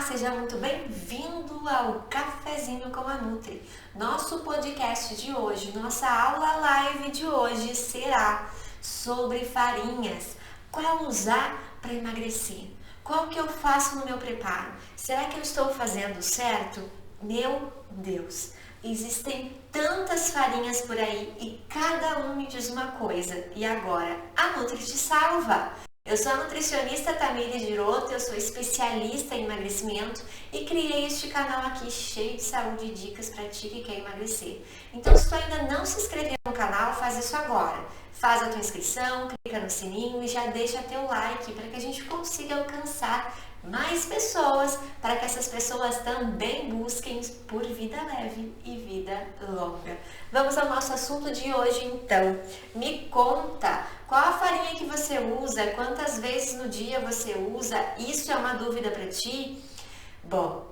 seja muito bem-vindo ao Cafezinho com a Nutri. Nosso podcast de hoje, nossa aula live de hoje será sobre farinhas. Qual usar para emagrecer? Qual que eu faço no meu preparo? Será que eu estou fazendo certo? Meu Deus, existem tantas farinhas por aí e cada um me diz uma coisa. E agora, a Nutri te salva! Eu sou a nutricionista Tamires Giroto, eu sou especialista em emagrecimento e criei este canal aqui cheio de saúde e dicas para ti que quer emagrecer. Então, se tu ainda não se inscreveu no canal, faz isso agora. Faz a tua inscrição, clica no sininho e já deixa teu like para que a gente consiga alcançar mais pessoas, para que essas pessoas também busquem por vida leve e vida longa. Vamos ao nosso assunto de hoje então. Me conta, qual a farinha que você usa? Quantas vezes no dia você usa? Isso é uma dúvida para ti? Bom,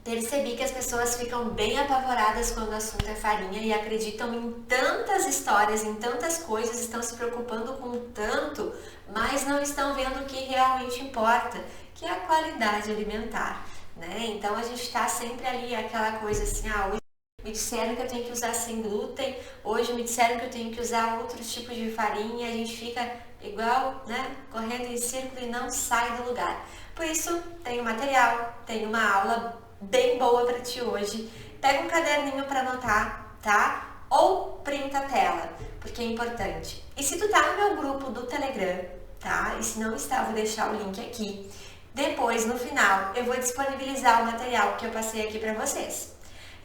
percebi que as pessoas ficam bem apavoradas quando o assunto é farinha e acreditam em tantas histórias, em tantas coisas, estão se preocupando com tanto, mas não estão vendo o que realmente importa, que é a qualidade alimentar, né? Então a gente está sempre ali aquela coisa assim, hoje me disseram que eu tenho que usar sem glúten, hoje me disseram que eu tenho que usar outros tipos de farinha, a gente fica igual, né, correndo em círculo e não sai do lugar. Por isso, tem um material, tem uma aula bem boa para ti hoje. Pega um caderninho para anotar, tá? Ou printa a tela, porque é importante. E se tu tá no meu grupo do Telegram, tá? E se não está, eu vou deixar o link aqui. Depois, no final, eu vou disponibilizar o material que eu passei aqui para vocês.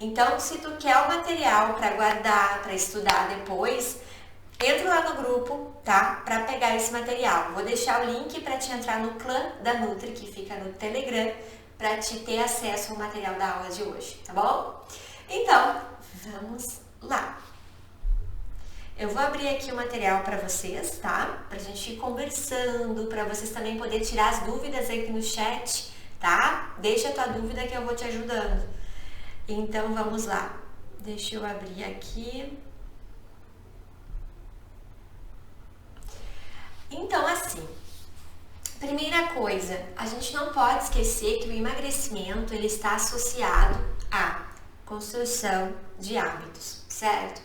Então, se tu quer o material para guardar, para estudar depois, entra lá no grupo, tá? Para pegar esse material. Vou deixar o link para te entrar no clã da Nutri, que fica no Telegram, para te ter acesso ao material da aula de hoje, tá bom? Então, vamos lá. Eu vou abrir aqui o material para vocês, tá? Pra gente ir conversando, para vocês também poderem tirar as dúvidas aqui no chat, tá? Deixa a tua dúvida que eu vou te ajudando. Então, vamos lá. Deixa eu abrir aqui. Então, assim, primeira coisa, a gente não pode esquecer que o emagrecimento ele está associado à construção de hábitos, certo?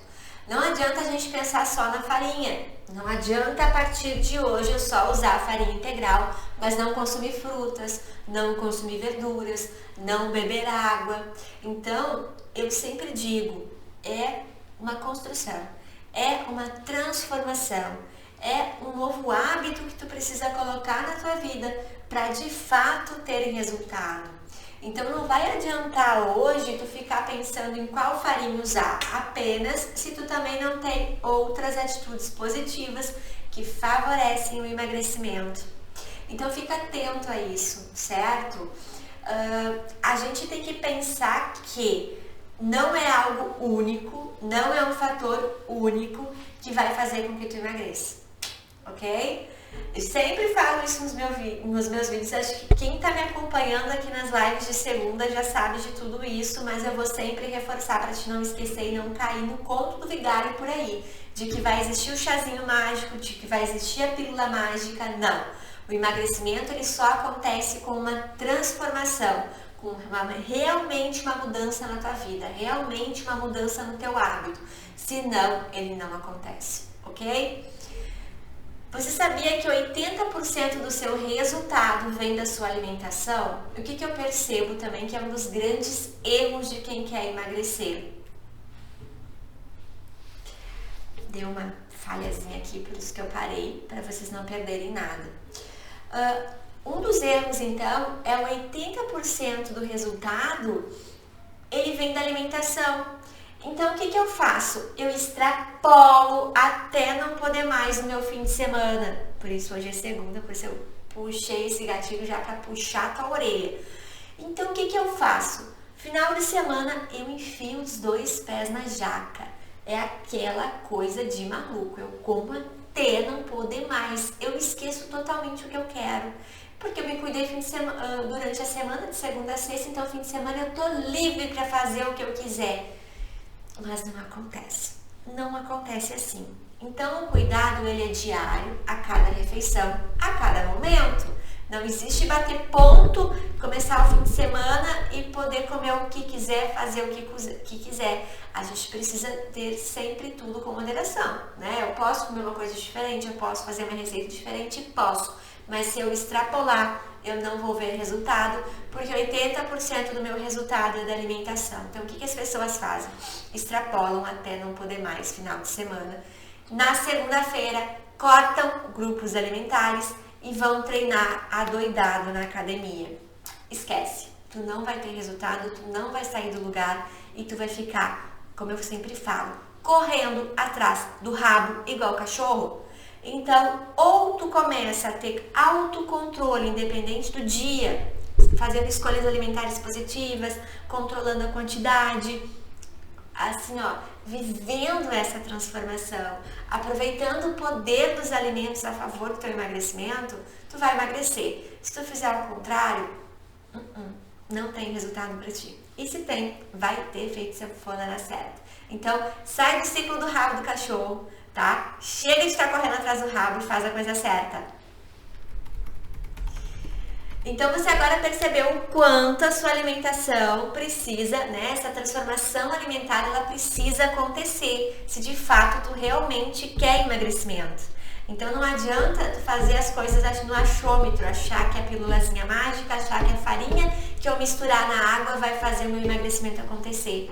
Não adianta a gente pensar só na farinha, não adianta a partir de hoje eu só usar farinha integral, mas não consumir frutas, não consumir verduras, não beber água. Então, eu sempre digo, é uma construção, é uma transformação. É um novo hábito que tu precisa colocar na tua vida para de fato ter resultado. Então não vai adiantar hoje tu ficar pensando em qual farinha usar, apenas se tu também não tem outras atitudes positivas que favorecem o emagrecimento. Então fica atento a isso, certo? A gente tem que pensar que não é algo único, não é um fator único que vai fazer com que tu emagreça. Ok? Eu sempre falo isso nos meus vídeos, acho que quem está me acompanhando aqui nas lives de segunda já sabe de tudo isso, mas eu vou sempre reforçar para te não esquecer e não cair no conto do vigário por aí, de que vai existir o chazinho mágico, de que vai existir a pílula mágica. Não, o emagrecimento ele só acontece com uma transformação, com realmente uma mudança na tua vida, realmente uma mudança no teu hábito, senão ele não acontece, ok? Você sabia que 80% do seu resultado vem da sua alimentação? O que eu percebo também que é um dos grandes erros de quem quer emagrecer. Deu uma falhazinha aqui, por isso que eu parei, para vocês não perderem nada. Um dos erros, então, é 80% do resultado, ele vem da alimentação. Então, o que eu faço? Eu extrapolo até não poder mais no meu fim de semana. Por isso, hoje é segunda, por isso eu puxei esse gatilho já para puxar a tua orelha. Então, o que eu faço? Final de semana, eu enfio os dois pés na jaca. É aquela coisa de maluco. Eu como até não poder mais. Eu esqueço totalmente o que eu quero. Porque eu me cuidei durante a semana, de segunda a sexta. Então, fim de semana, eu tô livre para fazer o que eu quiser. Mas não acontece. Não acontece assim. Então, o cuidado ele é diário, a cada refeição, a cada momento. Não existe bater ponto, começar o fim de semana e poder comer o que quiser, fazer o que quiser. A gente precisa ter sempre tudo com moderação, né? Eu posso comer uma coisa diferente, eu posso fazer uma receita diferente, posso. Mas se eu extrapolar, eu não vou ver resultado, porque 80% do meu resultado é da alimentação. Então, o que as pessoas fazem? Extrapolam até não poder mais, final de semana. Na segunda-feira, cortam grupos alimentares e vão treinar adoidado na academia. Esquece, tu não vai ter resultado, tu não vai sair do lugar e tu vai ficar, como eu sempre falo, correndo atrás do rabo igual cachorro. Então, ou tu começa a ter autocontrole independente do dia, fazendo escolhas alimentares positivas, controlando a quantidade, assim ó, vivendo essa transformação, aproveitando o poder dos alimentos a favor do teu emagrecimento, tu vai emagrecer. Se tu fizer o contrário, não tem resultado para ti. E se tem, vai ter efeito se for na certa. Então, sai do ciclo do rabo do cachorro, tá? Chega de estar correndo atrás do rabo e faz a coisa certa. Então, você agora percebeu o quanto a sua alimentação precisa, né? Essa transformação alimentar, ela precisa acontecer se de fato tu realmente quer emagrecimento. Então, não adianta tu fazer as coisas no achômetro, achar que é a pílulazinha mágica, achar que a farinha que eu misturar na água vai fazer o meu emagrecimento acontecer.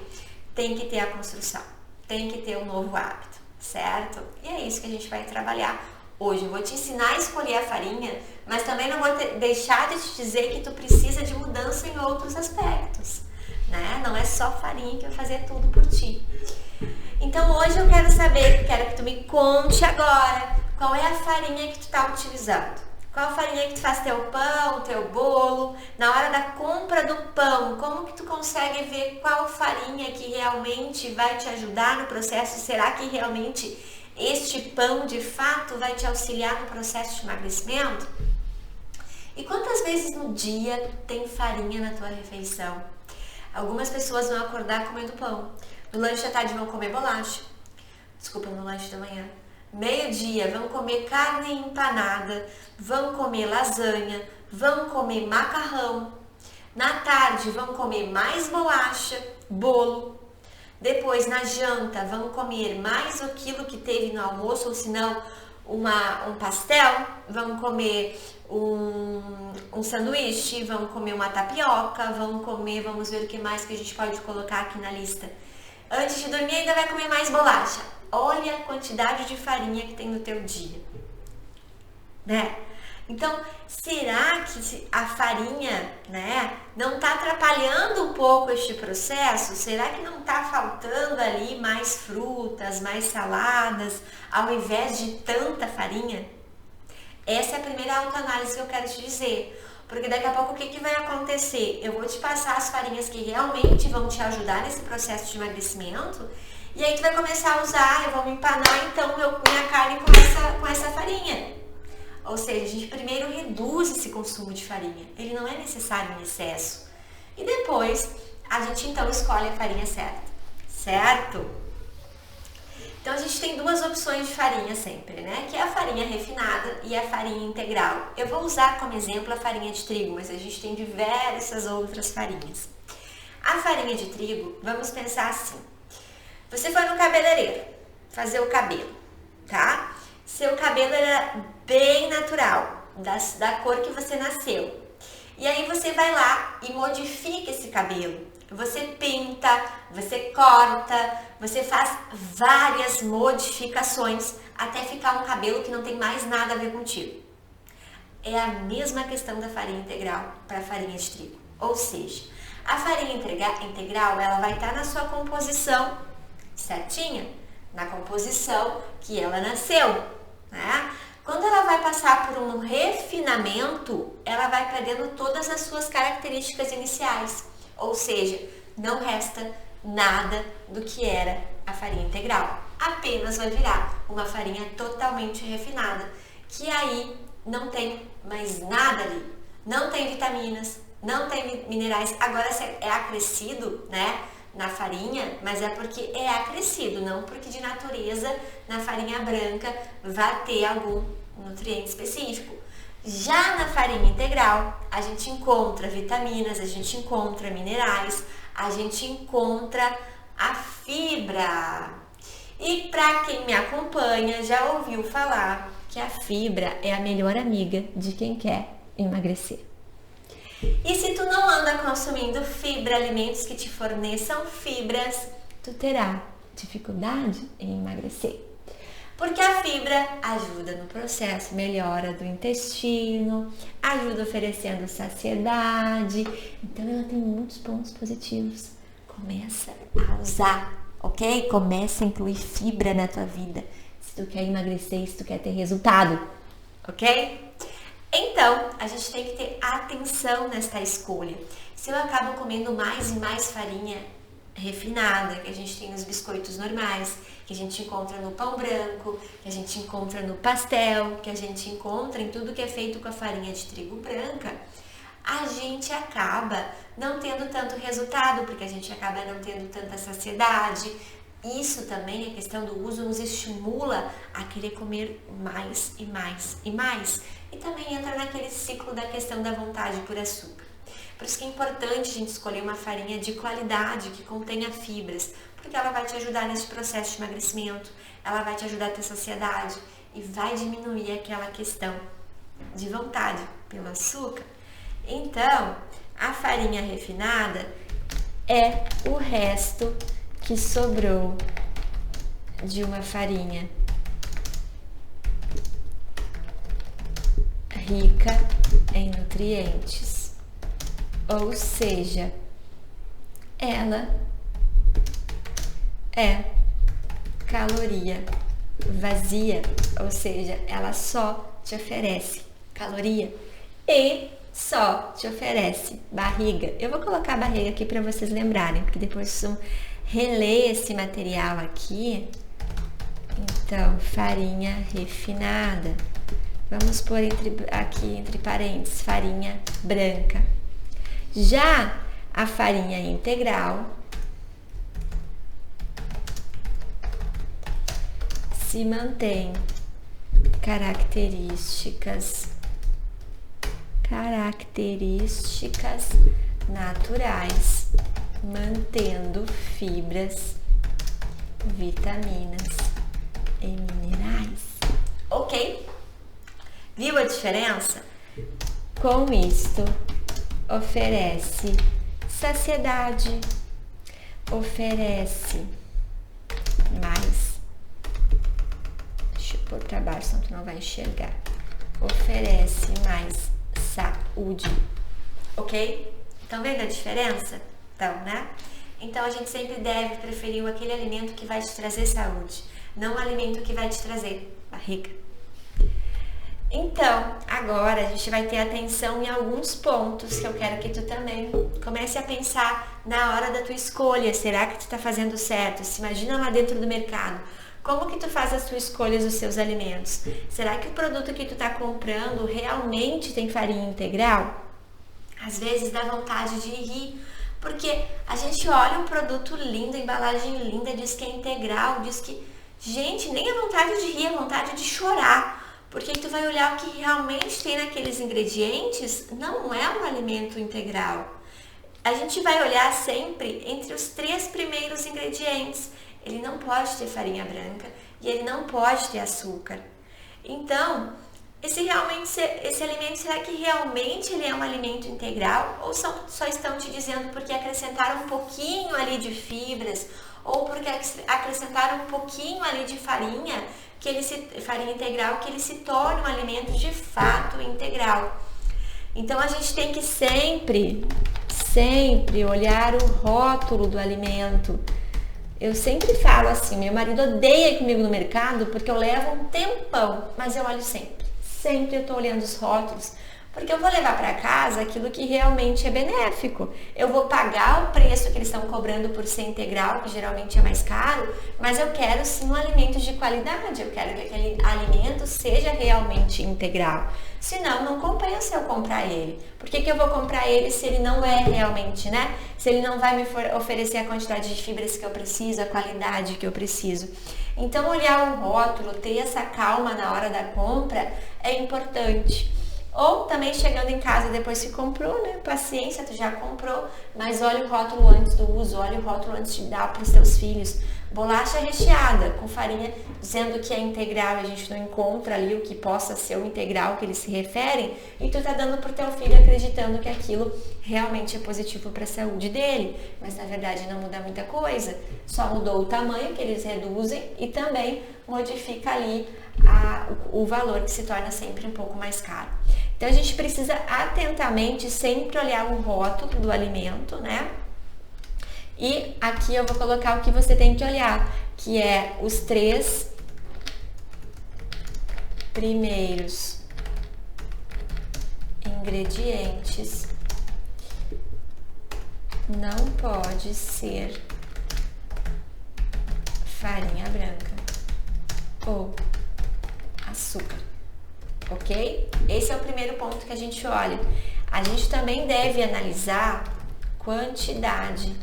Tem que ter a construção, tem que ter um novo hábito, certo? E é isso que a gente vai trabalhar hoje. Eu vou te ensinar a escolher a farinha, mas também não vou deixar de te dizer que tu precisa de mudança em outros aspectos, né? Não é só farinha que vai fazer tudo por ti. Então hoje eu quero que tu me conte agora qual é a farinha que tu está utilizando. Qual a farinha que tu faz teu pão, teu bolo? Na hora da compra do pão, como que tu consegue ver qual farinha que realmente vai te ajudar no processo? Será que realmente este pão de fato vai te auxiliar no processo de emagrecimento? E quantas vezes no dia tem farinha na tua refeição? Algumas pessoas vão acordar comendo pão. No lanche da tarde vão comer bolacha. Desculpa, no lanche da manhã. Meio-dia vão comer carne empanada, vão comer lasanha, vão comer macarrão. Na tarde vão comer mais bolacha, bolo. Depois, na janta, vão comer mais aquilo que teve no almoço, ou se não, um pastel. Vão comer um sanduíche, vão comer uma tapioca, vamos ver o que mais que a gente pode colocar aqui na lista. Antes de dormir ainda vai comer mais bolacha. Olha a quantidade de farinha que tem no teu dia, né? Então, será que a farinha, né, não está atrapalhando um pouco este processo? Será que não está faltando ali mais frutas, mais saladas, ao invés de tanta farinha? Essa é a primeira autoanálise que eu quero te dizer. Porque daqui a pouco o que vai acontecer? Eu vou te passar as farinhas que realmente vão te ajudar nesse processo de emagrecimento. E aí tu vai começar a usar, eu vou me empanar então minha carne com essa farinha. Ou seja, a gente primeiro reduz esse consumo de farinha. Ele não é necessário em excesso. E depois a gente então escolhe a farinha certa, certo? Então a gente tem duas opções de farinha sempre, né? Que é a farinha refinada e a farinha integral. Eu vou usar como exemplo a farinha de trigo, mas a gente tem diversas outras farinhas. A farinha de trigo, vamos pensar assim. Você foi no cabeleireiro fazer o cabelo, tá? Seu cabelo era bem natural, da cor que você nasceu. E aí você vai lá e modifica esse cabelo. Você pinta, você corta, você faz várias modificações até ficar um cabelo que não tem mais nada a ver contigo. É a mesma questão da farinha integral para a farinha de trigo. Ou seja, a farinha integral ela vai estar na sua composição certinha, na composição que ela nasceu, né? Quando ela vai passar por um refinamento, ela vai perdendo todas as suas características iniciais, ou seja, não resta nada do que era a farinha integral, apenas vai virar uma farinha totalmente refinada, que aí não tem mais nada ali, não tem vitaminas, não tem minerais, agora é acrescido, né? Na farinha, mas é porque é acrescido, não porque de natureza na farinha branca vai ter algum nutriente específico. Já na farinha integral, a gente encontra vitaminas, a gente encontra minerais, a gente encontra a fibra. E para quem me acompanha, já ouviu falar que a fibra é a melhor amiga de quem quer emagrecer. E se tu não anda consumindo fibra, alimentos que te forneçam fibras, tu terá dificuldade em emagrecer. Porque a fibra ajuda no processo, melhora do intestino, ajuda oferecendo saciedade. Então ela tem muitos pontos positivos. Começa a usar, ok? Começa a incluir fibra na tua vida. Se tu quer emagrecer, se tu quer ter resultado, ok? Então, a gente tem que ter atenção nesta escolha. Se eu acabo comendo mais e mais farinha refinada, que a gente tem nos biscoitos normais, que a gente encontra no pão branco, que a gente encontra no pastel, que a gente encontra em tudo que é feito com a farinha de trigo branca, a gente acaba não tendo tanto resultado, porque a gente acaba não tendo tanta saciedade. Isso também, a questão do uso, nos estimula a querer comer mais e mais e mais. E também entra naquele ciclo da questão da vontade por açúcar. Por isso que é importante a gente escolher uma farinha de qualidade que contenha fibras, porque ela vai te ajudar nesse processo de emagrecimento, ela vai te ajudar a ter saciedade e vai diminuir aquela questão de vontade pelo açúcar. Então, a farinha refinada é o resto que sobrou de uma farinha rica em nutrientes, ou seja, ela é caloria vazia, ou seja, ela só te oferece caloria e só te oferece barriga. Eu vou colocar a barriga aqui para vocês lembrarem, porque depois vocês vão reler esse material aqui. Então, farinha refinada. Vamos pôr aqui entre parênteses, farinha branca. Já a farinha integral se mantém características naturais, mantendo fibras, vitaminas e minerais. Ok? Viu a diferença? Com isto, oferece saciedade, oferece mais. Deixa eu pôr para baixo, senão tu não vai enxergar. Oferece mais saúde, ok? Estão vendo a diferença? Então, né? Então, a gente sempre deve preferir aquele alimento que vai te trazer saúde, não o alimento que vai te trazer barriga. Então, agora a gente vai ter atenção em alguns pontos que eu quero que tu também comece a pensar na hora da tua escolha. Será que tu está fazendo certo? Se imagina lá dentro do mercado. Como que tu faz as tuas escolhas dos seus alimentos? Será que o produto que tu está comprando realmente tem farinha integral? Às vezes dá vontade de rir, porque a gente olha um produto lindo, embalagem linda, diz que é integral, diz que... Gente, nem a vontade de rir, a vontade de chorar. Porque tu vai olhar o que realmente tem naqueles ingredientes, não é um alimento integral. A gente vai olhar sempre entre os 3 primeiros ingredientes. Ele não pode ter farinha branca e ele não pode ter açúcar. Então, esse alimento, será que realmente ele é um alimento integral? Ou só estão te dizendo porque acrescentaram um pouquinho ali de fibras ou porque acrescentaram um pouquinho ali de farinha, farinha integral, que ele se torne um alimento de fato integral. Então a gente tem que sempre olhar o rótulo do alimento. Eu sempre falo assim, meu marido odeia ir comigo no mercado porque eu levo um tempão, mas eu olho sempre. Sempre eu tô olhando os rótulos, porque eu vou levar para casa aquilo que realmente é benéfico. Eu vou pagar o preço que eles estão cobrando por ser integral, que geralmente é mais caro, mas eu quero sim um alimento de qualidade, eu quero que aquele alimento seja realmente integral. Senão, não compensa eu comprar ele. Por que eu vou comprar ele se ele não é realmente, né? Se ele não vai me oferecer a quantidade de fibras que eu preciso, a qualidade que eu preciso. Então, olhar o rótulo, ter essa calma na hora da compra é importante. Ou também chegando em casa depois que comprou, né? Paciência, tu já comprou, mas olha o rótulo antes do uso, olha o rótulo antes de dar para os teus filhos. Bolacha recheada com farinha, dizendo que é integral, a gente não encontra ali o que possa ser o integral que eles se referem, e tu tá dando pro teu filho acreditando que aquilo realmente é positivo para a saúde dele, mas na verdade não muda muita coisa, só mudou o tamanho que eles reduzem e também modifica ali o valor, que se torna sempre um pouco mais caro. Então a gente precisa atentamente sempre olhar o rótulo do alimento, né? E aqui eu vou colocar o que você tem que olhar, que é os 3 primeiros ingredientes. Não pode ser farinha branca ou açúcar, ok? Esse é o primeiro ponto que a gente olha. A gente também deve analisar quantidade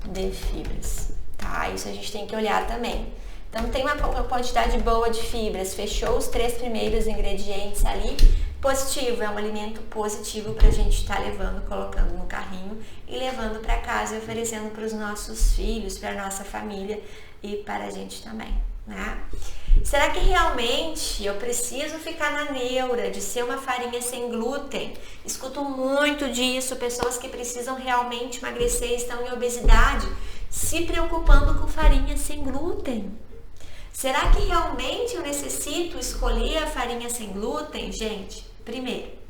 de fibras, tá? Isso a gente tem que olhar também. Então tem uma quantidade boa de fibras, fechou os 3 primeiros ingredientes ali, positivo, é um alimento positivo para a gente estar levando, colocando no carrinho e levando para casa e oferecendo para os nossos filhos, para a nossa família e para a gente também, né? Será que realmente eu preciso ficar na neura de ser uma farinha sem glúten? Escuto muito disso, pessoas que precisam realmente emagrecer, estão em obesidade, se preocupando com farinha sem glúten. Será que realmente eu necessito escolher a farinha sem glúten? Gente, primeiro,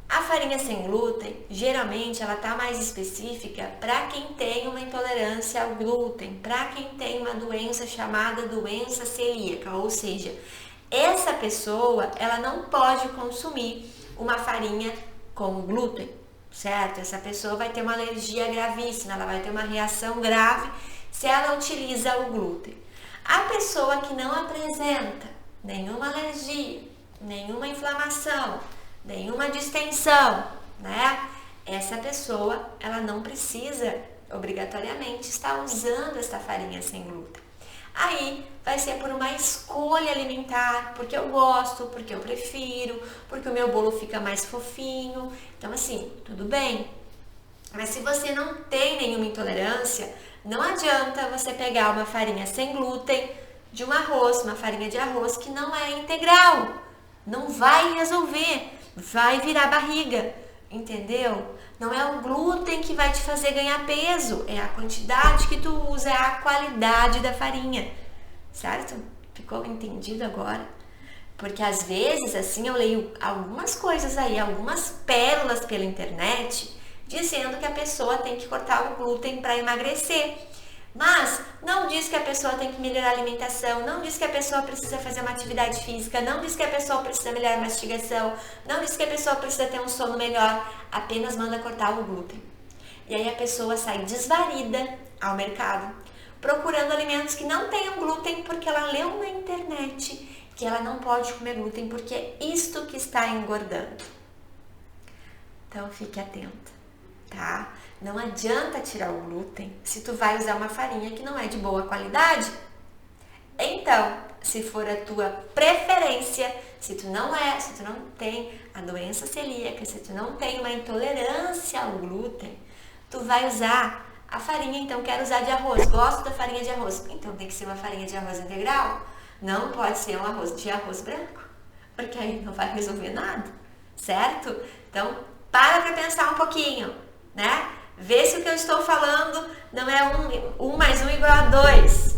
a farinha sem glúten, geralmente ela está mais específica para quem tem uma intolerância ao glúten, para quem tem uma doença chamada doença celíaca, ou seja, essa pessoa ela não pode consumir uma farinha com glúten, certo? Essa pessoa vai ter uma alergia gravíssima, ela vai ter uma reação grave se ela utiliza o glúten. A pessoa que não apresenta nenhuma alergia, nenhuma inflamação, nenhuma distensão, né? Essa pessoa, ela não precisa obrigatoriamente estar usando essa farinha sem glúten. Aí vai ser por uma escolha alimentar, porque eu gosto, porque eu prefiro, porque o meu bolo fica mais fofinho. Então assim, tudo bem. Mas se você não tem nenhuma intolerância, não adianta você pegar uma farinha sem glúten de um arroz, uma farinha de arroz que não é integral. Não vai resolver. Vai virar barriga, entendeu? Não é o glúten que vai te fazer ganhar peso, é a quantidade que tu usa, é a qualidade da farinha, certo? Ficou entendido agora? Porque às vezes, assim, eu leio algumas coisas aí, algumas pérolas pela internet, dizendo que a pessoa tem que cortar o glúten para emagrecer. Mas não diz que a pessoa tem que melhorar a alimentação, não diz que a pessoa precisa fazer uma atividade física, não diz que a pessoa precisa melhorar a mastigação, não diz que a pessoa precisa ter um sono melhor, apenas manda cortar o glúten. E aí a pessoa sai desvarida ao mercado, procurando alimentos que não tenham glúten, porque ela leu na internet que ela não pode comer glúten, porque é isto que está engordando. Então fique atenta, tá? Não adianta tirar o glúten se tu vai usar uma farinha que não é de boa qualidade. Então, se for a tua preferência, se tu não tem a doença celíaca, se tu não tem uma intolerância ao glúten, tu vai usar a farinha, então quero usar de arroz, gosto da farinha de arroz, então tem que ser uma farinha de arroz integral, não pode ser um arroz de arroz branco, porque aí não vai resolver nada, certo? Então, para pensar um pouquinho, né? Vê se o que eu estou falando não é 1 mais 1 igual a 2.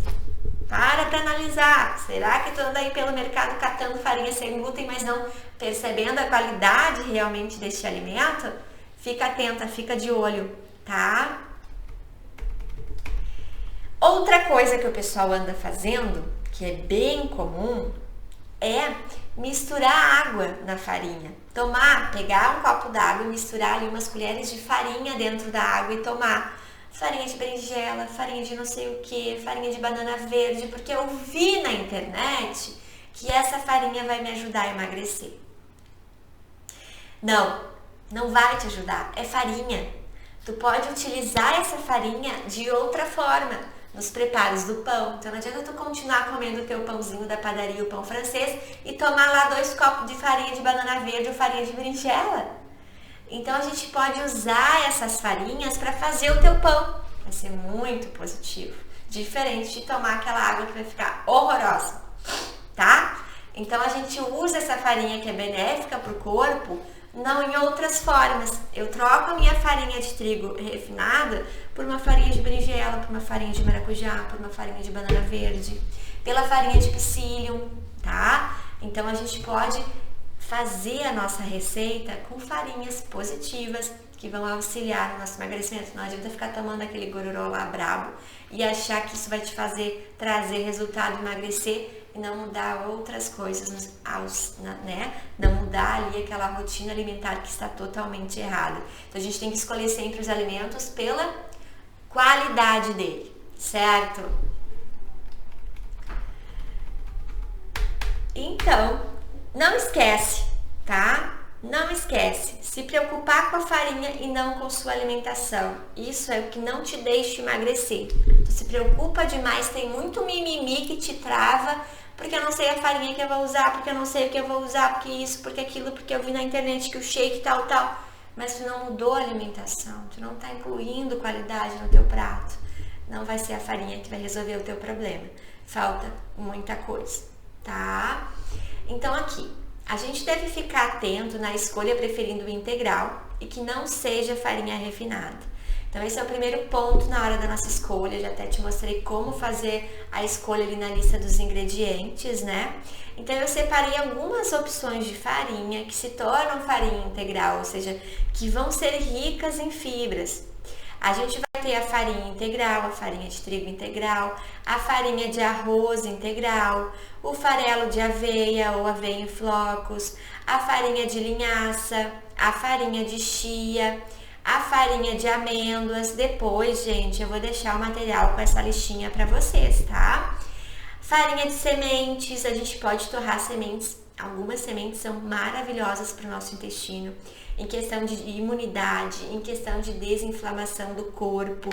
Para analisar. Será que tu anda aí pelo mercado catando farinha sem glúten, mas não percebendo a qualidade realmente deste alimento? Fica atenta, fica de olho, tá? Outra coisa que o pessoal anda fazendo, que é bem comum, é misturar água na farinha. Pegar um copo d'água e misturar ali umas colheres de farinha dentro da água e tomar. Farinha de berinjela, farinha de não sei o que, farinha de banana verde, porque eu vi na internet que essa farinha vai me ajudar a emagrecer. Não vai te ajudar, é farinha. Tu pode utilizar essa farinha de outra forma. nos preparos do pão. Então não adianta tu continuar comendo o teu pãozinho da padaria, o pão francês, e tomar lá 2 copos de farinha de banana verde ou farinha de berinjela. Então a gente pode usar essas farinhas para fazer o teu pão. Vai ser muito positivo. Diferente de tomar aquela água que vai ficar horrorosa, tá? Então a gente usa essa farinha que é benéfica para o corpo, não em outras formas. Eu troco a minha farinha de trigo refinada por uma farinha de berinjela, por uma farinha de maracujá, por uma farinha de banana verde, pela farinha de psyllium, tá? Então a gente pode fazer a nossa receita com farinhas positivas que vão auxiliar no nosso emagrecimento. Não adianta ficar tomando aquele gororó lá brabo e achar que isso vai te trazer resultado, emagrecer e não mudar outras coisas, né? Não mudar ali aquela rotina alimentar que está totalmente errada. Então a gente tem que escolher sempre os alimentos pela qualidade dele, certo? Então, não esquece, tá? Não esquece, se preocupar com a farinha e não com sua alimentação. Isso é o que não te deixa emagrecer. Tu se preocupa demais, tem muito mimimi que te trava, porque eu não sei a farinha que eu vou usar, porque eu não sei o que eu vou usar, porque isso, porque aquilo, porque eu vi na internet que o shake tal. Mas tu não mudou a alimentação, tu não tá incluindo qualidade no teu prato. Não vai ser a farinha que vai resolver o teu problema. Falta muita coisa, tá? Então aqui, a gente deve ficar atento na escolha preferindo o integral e que não seja farinha refinada. Então esse é o primeiro ponto na hora da nossa escolha. Já até te mostrei como fazer a escolha ali na lista dos ingredientes, né? Então eu separei algumas opções de farinha que se tornam farinha integral, ou seja, que vão ser ricas em fibras. A gente vai ter a farinha integral, a farinha de trigo integral, a farinha de arroz integral, o farelo de aveia ou aveia em flocos, a farinha de linhaça, a farinha de chia, a farinha de amêndoas. Depois, gente, eu vou deixar o material com essa listinha para vocês, tá? Farinha de sementes, a gente pode torrar sementes. Algumas sementes são maravilhosas para o nosso intestino, em questão de imunidade, em questão de desinflamação do corpo.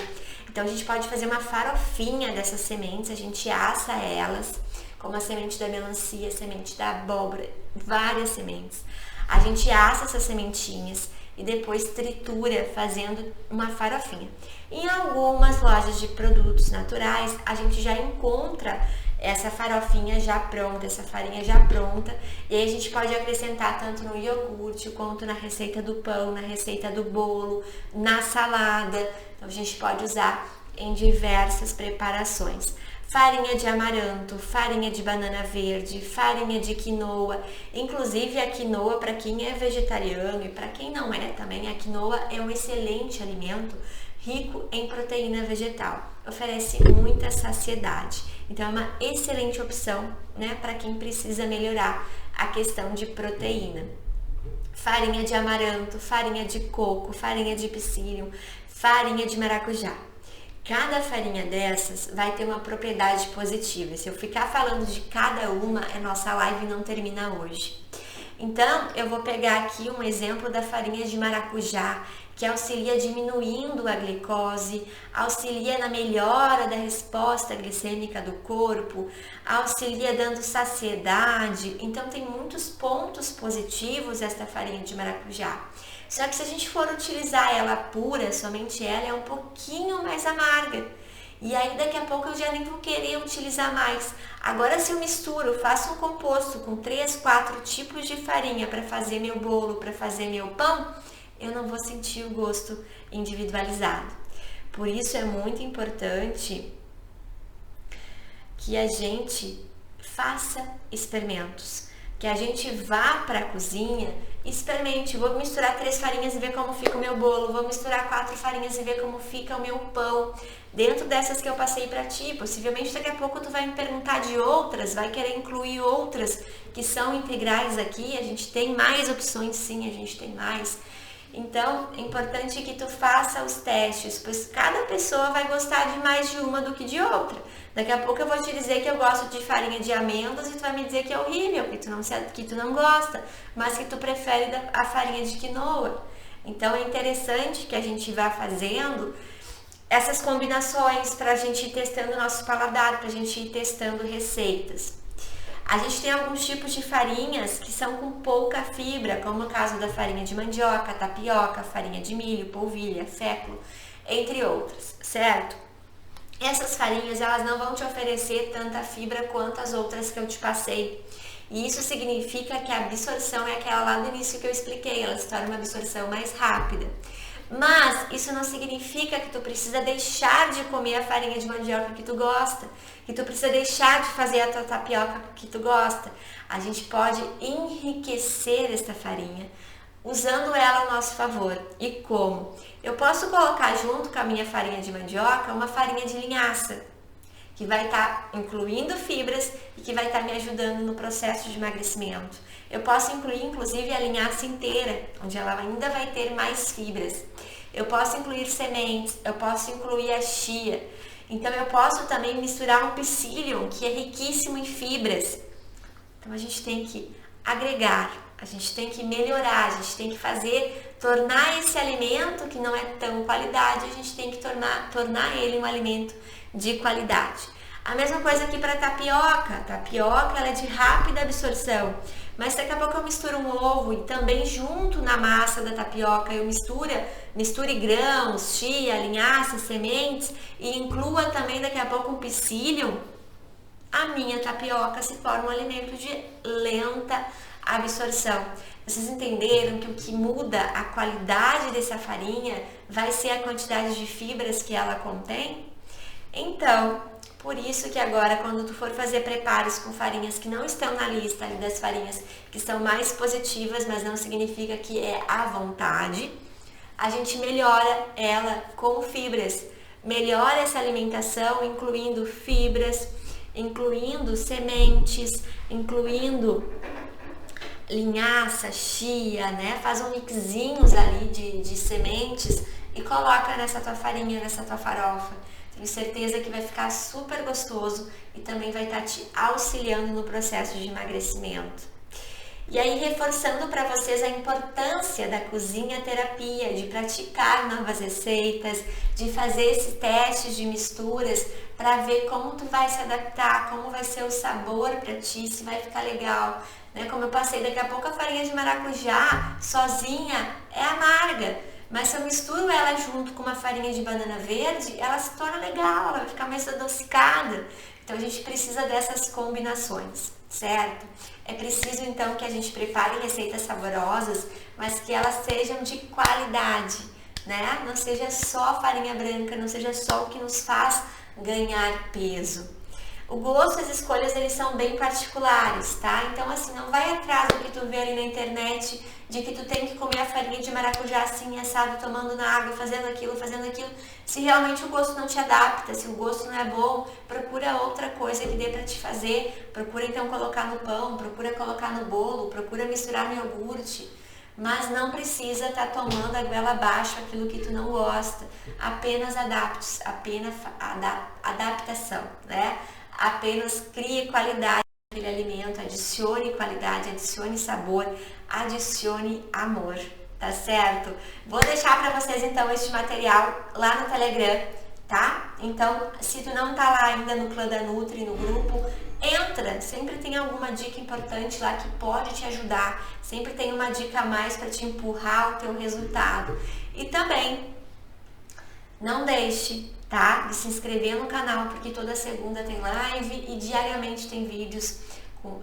Então a gente pode fazer uma farofinha dessas sementes, a gente assa elas, como a semente da melancia, a semente da abóbora, várias sementes. A gente assa essas sementinhas e depois tritura fazendo uma farofinha. Em algumas lojas de produtos naturais, a gente já encontra essa farofinha já pronta, essa farinha já pronta, e aí a gente pode acrescentar tanto no iogurte quanto na receita do pão, na receita do bolo, na salada. Então a gente pode usar em diversas preparações. Farinha de amaranto, farinha de banana verde, farinha de quinoa. Inclusive a quinoa, para quem é vegetariano e para quem não é também, a quinoa é um excelente alimento rico em proteína vegetal. Oferece muita saciedade. Então é uma excelente opção, né, para quem precisa melhorar a questão de proteína. Farinha de amaranto, farinha de coco, farinha de psyllium, farinha de maracujá. Cada farinha dessas vai ter uma propriedade positiva. Se eu ficar falando de cada uma, a nossa live não termina hoje. Então, eu vou pegar aqui um exemplo da farinha de maracujá, que auxilia diminuindo a glicose, auxilia na melhora da resposta glicêmica do corpo, auxilia dando saciedade. Então, tem muitos pontos positivos esta farinha de maracujá. Só que se a gente for utilizar ela pura, somente ela, é um pouquinho mais amarga. E aí daqui a pouco eu já nem vou querer utilizar mais. Agora se eu misturo, faço um composto com 3, 4 tipos de farinha para fazer meu bolo, para fazer meu pão, eu não vou sentir o gosto individualizado. Por isso é muito importante que a gente faça experimentos, que a gente vá para a cozinha, experimente. Vou misturar 3 farinhas e ver como fica o meu bolo, vou misturar 4 farinhas e ver como fica o meu pão, dentro dessas que eu passei para ti. Possivelmente daqui a pouco tu vai me perguntar de outras, vai querer incluir outras que são integrais aqui. A gente tem mais opções, sim, a gente tem mais. Então, é importante que tu faça os testes, pois cada pessoa vai gostar de mais de uma do que de outra. Daqui a pouco eu vou te dizer que eu gosto de farinha de amêndoas e tu vai me dizer que é horrível, que tu não gosta, mas que tu prefere a farinha de quinoa. Então, é interessante que a gente vá fazendo essas combinações para a gente ir testando o nosso paladar, para a gente ir testando receitas. A gente tem alguns tipos de farinhas que são com pouca fibra, como o caso da farinha de mandioca, tapioca, farinha de milho, polvilha, fécula, entre outras, certo? Essas farinhas, elas não vão te oferecer tanta fibra quanto as outras que eu te passei. E isso significa que a absorção é aquela lá do início que eu expliquei, ela se torna uma absorção mais rápida. Mas isso não significa que tu precisa deixar de comer a farinha de mandioca que tu gosta, que tu precisa deixar de fazer a tua tapioca que tu gosta. A gente pode enriquecer esta farinha usando ela ao nosso favor. E como? Eu posso colocar junto com a minha farinha de mandioca uma farinha de linhaça, que vai estar incluindo fibras e que vai estar me ajudando no processo de emagrecimento. Eu posso incluir, inclusive, a linhaça inteira, onde ela ainda vai ter mais fibras. Eu posso incluir sementes, eu posso incluir a chia. Então, eu posso também misturar um psyllium, que é riquíssimo em fibras. Então, a gente tem que agregar, a gente tem que melhorar, a gente tem que tornar esse alimento que não é tão qualidade, a gente tem que tornar ele um alimento de qualidade. A mesma coisa aqui para tapioca. Tapioca, ela é de rápida absorção, mas daqui a pouco eu misturo um ovo e também junto na massa da tapioca eu misture grãos, chia, linhaça, sementes e inclua também daqui a pouco um psyllium. A minha tapioca se torna um alimento de lenta absorção. Vocês entenderam que o que muda a qualidade dessa farinha vai ser a quantidade de fibras que ela contém? Então, por isso que agora, quando tu for fazer preparos com farinhas que não estão na lista ali das farinhas que são mais positivas, mas não significa que é à vontade, a gente melhora ela com fibras. Melhora essa alimentação incluindo fibras, incluindo sementes, incluindo linhaça, chia, né? Faz um mixinhos ali de sementes e coloca nessa tua farinha, nessa tua farofa. Tenho certeza que vai ficar super gostoso e também vai estar te auxiliando no processo de emagrecimento. E aí, reforçando para vocês a importância da cozinha terapia, de praticar novas receitas, de fazer esses testes de misturas para ver como tu vai se adaptar, como vai ser o sabor para ti, se vai ficar legal. Né? Como eu passei, daqui a pouco a farinha de maracujá sozinha é amarga, mas se eu misturo ela junto com uma farinha de banana verde, ela se torna legal, ela vai ficar mais adocicada. Então a gente precisa dessas combinações, certo? É preciso então que a gente prepare receitas saborosas, mas que elas sejam de qualidade, né? Não seja só farinha branca, não seja só o que nos faz ganhar peso. O gosto, as escolhas, eles são bem particulares, tá? Então, assim, não vai atrás do que tu vê ali na internet, de que tu tem que comer a farinha de maracujá assim, assado, tomando na água, fazendo aquilo. Se realmente o gosto não te adapta, se o gosto não é bom, procura outra coisa que dê pra te fazer. Procura, então, colocar no pão, procura colocar no bolo, procura misturar no iogurte. Mas não precisa estar tomando a goela abaixo aquilo que tu não gosta. Apenas adapte-se, apenas adaptação, né? Apenas crie qualidade naquele alimento, adicione qualidade, adicione sabor, adicione amor, tá certo? Vou deixar para vocês então este material lá no Telegram, tá? Então, se tu não tá lá ainda no Clã da Nutri, no grupo, entra, sempre tem alguma dica importante lá que pode te ajudar, sempre tem uma dica a mais para te empurrar o teu resultado. E também, não deixe, tá, de se inscrever no canal, porque toda segunda tem live e diariamente tem vídeos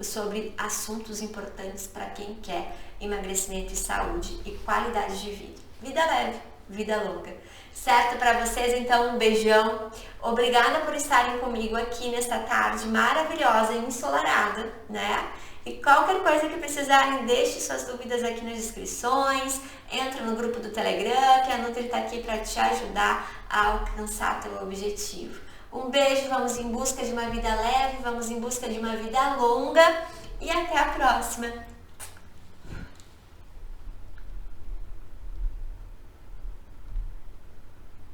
sobre assuntos importantes para quem quer emagrecimento e saúde e qualidade de vida. Vida leve, vida longa. Certo para vocês? Então, um beijão. Obrigada por estarem comigo aqui nesta tarde maravilhosa e ensolarada, né? E qualquer coisa que precisarem, deixe suas dúvidas aqui nas descrições, entra no grupo do Telegram, que a Nutri está aqui para te ajudar a alcançar teu objetivo. Um beijo, vamos em busca de uma vida leve, vamos em busca de uma vida longa e até a próxima.